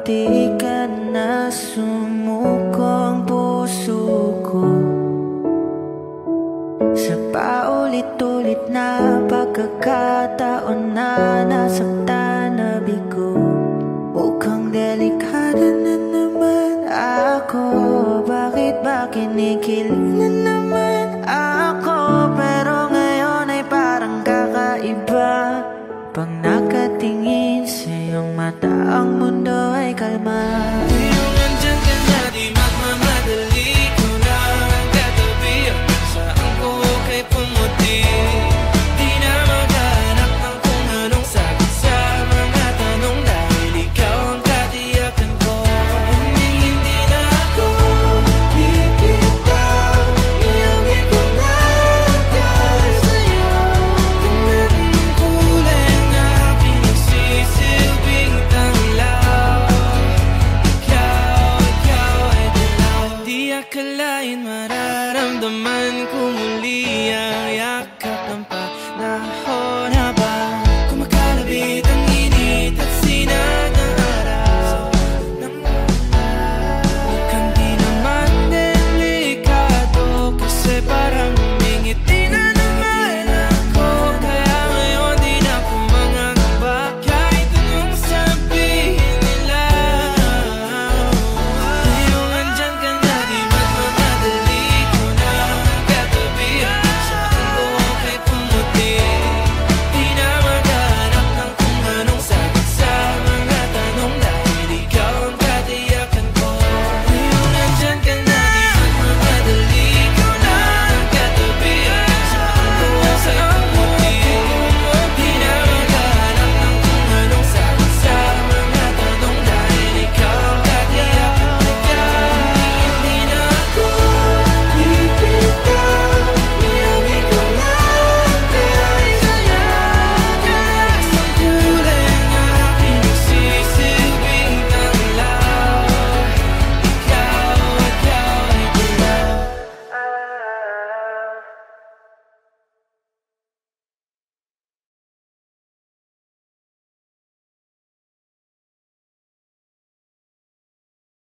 di ka na sumuko ang puso ko sa paulit-ulit na pagkakataon na nasaktan na bigo. Mukhang delikado na naman ako. Bakit ba kinikilig na naman ako? Pero ngayon ay parang kakaiba. Pag nakatingin sa iyong mata, ang mundo ay kalma. Ngayong andyan ka na, di magmamadali ko na ang katabi. Saan ko kay pumuti? Di na maghanap ng kung anong sagot sa mga tanong, dahil ikaw ang katiyakan ko. Hindi na ako bibitaw, iyawi ko na dahil sa'yo. Tingnan yung kulay ng aking nagsisilbing tanglaw. Ikaw ay dilaw. Di akalain mararamdaman ko muli ang yakap ng panahon.